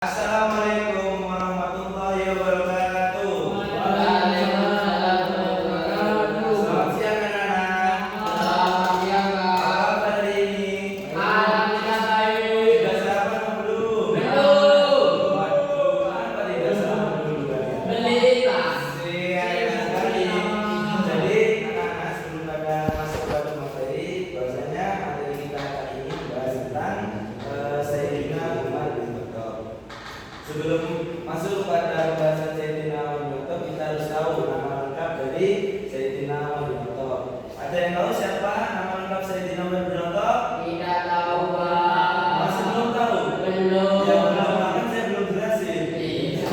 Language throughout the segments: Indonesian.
Assalamualaikum warahmatullahi wabarakatuh. Waalaikumsalam warahmatullahi wabarakatuh. Selamat siang anak-anak. Selamat siang, Kak. Apa kabar hari ini? Alhamdulillah baik. Sudah sarapan apa belum? Belum. Waduh, kenapa tidak sarapan dulu kalian? Beli, Pak. Enak sekali. Jadi anak-anak sebelum kita masuk pada materi, bahwasanya materi kita kali ini membahas tentang Sayyidina Umar bin Khattab. Sebelum masuk pada pembahasan Sayyidina Umar bin Khattab, kita harus tahu nama lengkap dari Sayyidina Umar bin Khattab. Ada yang tahu siapa nama lengkap Sayyidina Umar bin Khattab? Tidak tahu, Pak. Masih belum tahu? Belum. Ya belum, bahkan saya belum jelasin. Iya.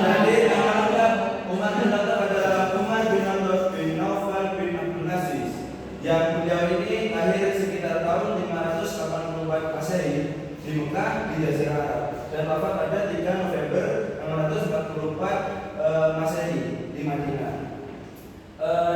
Jadi nama lengkap Umar bin Khattab adalah Umar bin Khattab bin Naufal bin Abdul Aziz. Yang beliau ini lahir sekitar tahun 584 Masehi di Mekah di Jazirah Arab dan wafat pada 3 November 644 Masehi di Madinah.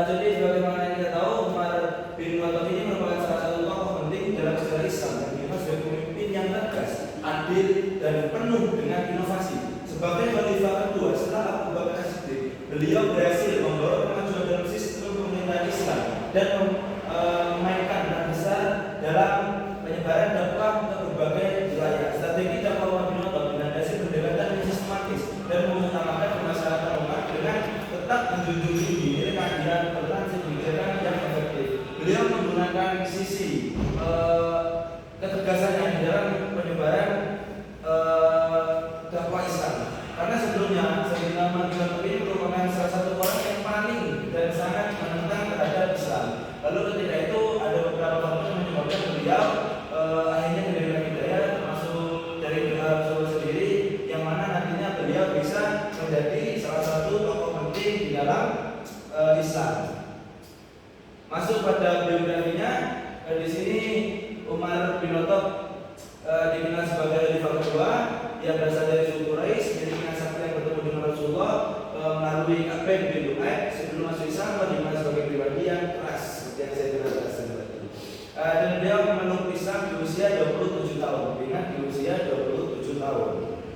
Jadi sebagaimana yang kita tahu, Umar bin Khattab ini merupakan salah satu tokoh penting dalam sejarah Islam dan dikenal sebagai pemimpin yang tegas, adil dan penuh dengan inovasi. Sebagai khalifah kedua setelah Abu Bakar As-Siddiq, beliau berhasil membawa kemajuan dalam sistem pemerintahan Islam dan memainkan peran besar dalam penyebaran dakwah ke berbagai wilayah. Strategi dakwah Umar bin Khattab dilandasi pendekatan yang sistematis dan mengutamakan kemaslahatan umat dengan tetap menjunjung tinggi nilai keadilan, toleransi, kebijakan yang efektif. Beliau menggunakan sisi ketegasannya di dalam penyebaran dakwah Islam. Karena sebelumnya Sayyidina Umar bin Khattab ini merupakan salah satu orang yang paling dan sangat menentang terhadap Islam. Lalu ketika itu ada beberapa faktor yang menyebabkan beliau akhirnya diberikan hidayah, termasuk dari beliau sendiri, yang mana nantinya beliau bisa menjadi salah satu tokoh penting di dalam Islam. Masuk pada biografinya, di sini Umar bin Khattab dikenal sebagai khalifah kedua. Dia berasal dari suku Quraisy, memiliki nasab yang bertemu dengan Rasulullah melalui Ka'ab bin Lu'ay. Sebelum masuk Islam, dikenal sebagai pribadi yang keras, seperti yang saya bilang tadi. Dan beliau memeluk Islam di usia 27 tahun. Ingat, di usia 27 tahun.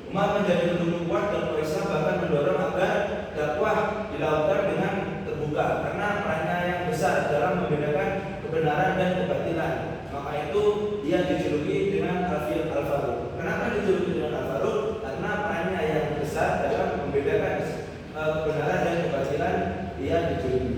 Umar menjadi pendukung kuat dan Islam, bahkan mendorong agar dakwah dilakukan dengan terbuka karena perannya yang besar dalam membedakan kebenaran dan kebatilan. Maka itu dia dijuluki dengan Al-Faruq. Kenapa dijuluki dengan Al-Faruq? Karena perannya yang besar dalam membedakan kebenaran dan kebatilan, dia dijuluki.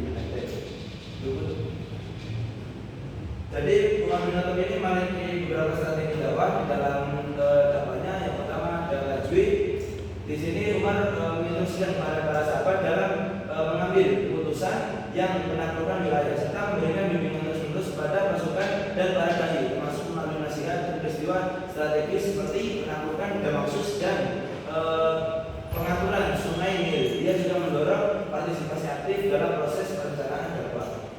Jadi Umar bin Khattab ini memiliki beberapa strategi dakwah di dalam dakwahnya. Yang pertama adalah tajwid. Di sini Umar menginstruksikan para sahabat dalam mengambil keputusan yang menaklukkan wilayah serta memberikan bimbingan terus-menerus kepada pasukan dan para dai, termasuk melalui nasihat dan peristiwa strategis seperti penaklukan Damaskus dan pengaturan Sungai Nil. Dia juga mendorong partisipasi aktif dalam proses perencanaan dakwah.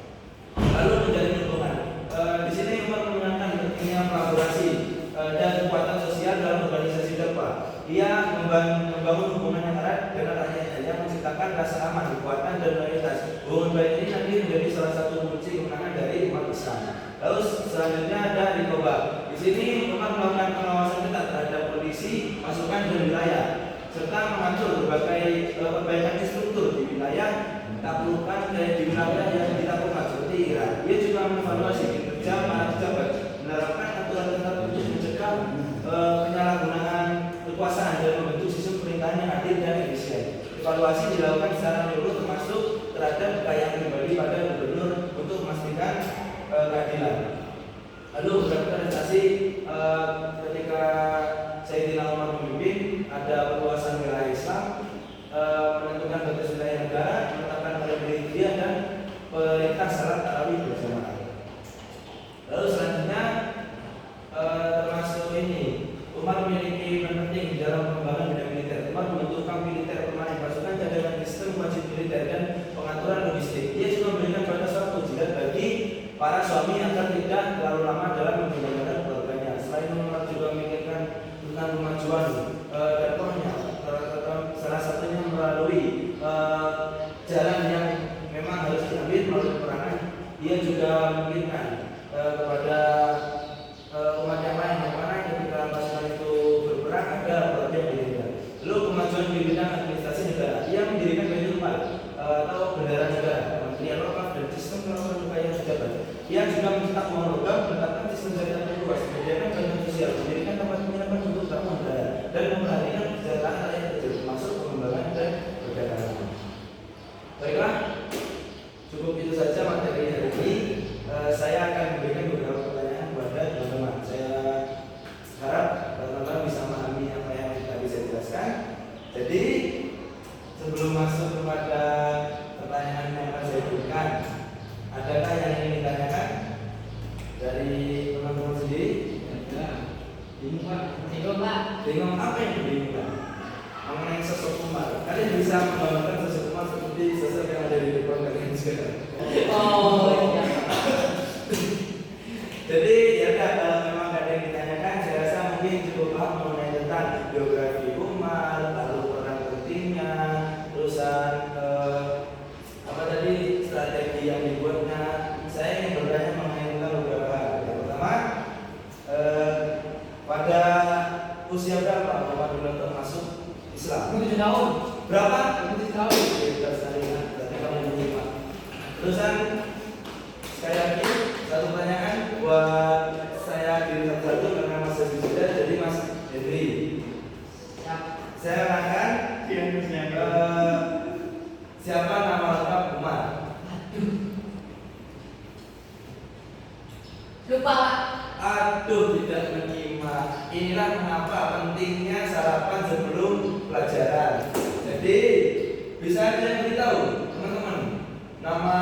Lalu menjalin hubungan. Di sini Umar menggunakan pentingnya kolaborasi dan kekuatan sosial dalam organisasi dakwah. Ia membangun hubungan yang erat dengan rakyatnya yang menciptakan rasa aman, kekuatan dan loyalitas. Hubungan baik ini nanti menjadi salah satu kunci kemenangan dari umat Islam. Lalu selanjutnya ada Rikoba. Di sini Umar melakukan pengawasan ketat terhadap kondisi, masukan dan wilayah, serta mengatur berbagai perbaikan struktur di wilayah taklukan di wilayah yang ditaklukkan seperti Iran. Dia juga mengevaluasi kinerja para pejabat, menerapkan aturan ketat untuk mencegah penyalahgunaan kekuasaan dan membentuk sistem pemerintahan yang adil dan efisien. Evaluasi dilakukan secara menyeluruh termasuk terhadap kekayaan pribadi pada gubernur untuk memastikan keadilan. Lalu beberapa prestasi ketika Sayyidina Umar memimpin, ada perluasan wilayah Islam, menentukan batas wilayah negara, menetapkan kriteria dan perintah salat tarawih berjamaah. Lalu selanjutnya termasuk ini, Umar memiliki peran penting di dalam pengembangan bidang militer. Umar membentuk kamp militer, permanen pasukan cadangan, sistem wajib militer dan pengaturan logistik. Dia juga memberikan batas waktu jihad bagi para suami agar tidak terlalu lama dalam menggunakan keluarganya. Selain Umar juga memikirkan tentang kemajuan dakwahnya, salah satunya melalui jalan yang memang harus diambil melalui peperangan. Dia juga memikirkan kepada umat yang lain, yang mana ketika pasukan itu berperang ada Tamu Logam menetapkan sistem jaringan luas, menyediakan bantuan sosial, mendirikan tempat penginapan untuk tamu negara, dan memperhatikan kesejahteraan rakyat kecil, termasuk pengembangan dan perdagangan. Baiklah, cukup itu saja materi hari ini. Saya akan memberikan beberapa pertanyaan kepada teman-teman. Saya harap teman-teman bisa memahami apa yang kita bisa jelaskan. Jadi sebelum masuk kepada pertanyaan yang akan saya berikan, adakah yang ingin ditanyakan dari teman-teman sendiri? Bingung Pak. Bingung Pak. Bingung apa yang dibingungkan? Mengenai sosok Umar. Kalian bisa membayangkan sosok Umar seperti sosok yang ada di depan kalian sekarang. Oh iya. Jadi ya udah, kalau memang nggak ada yang ditanyakan, saya rasa mungkin cukup paham mengenai tentang biografi Umar, lalu peran pentingnya, terusan apa tadi strategi yang dibuatnya. Saya ingin bertanya mengenai tentang beberapa hal. Yang pertama, pada usia berapa Umar bin Khattab masuk Islam? 7 tahun. Berapa? 7 tahun. Kita sekali ingat, berarti kamu menyimak. Terusan sekali lagi satu pertanyaan buat saya diri satu karena Mas Henry sudah, jadi Mas Henry. Siap. Saya akan siapa nama lengkap Umar? Lupa Pak. Aduh, tidak menyimak. Inilah mengapa pentingnya sarapan sebelum pelajaran. Jadi bisa aja yang beritahu teman-teman nama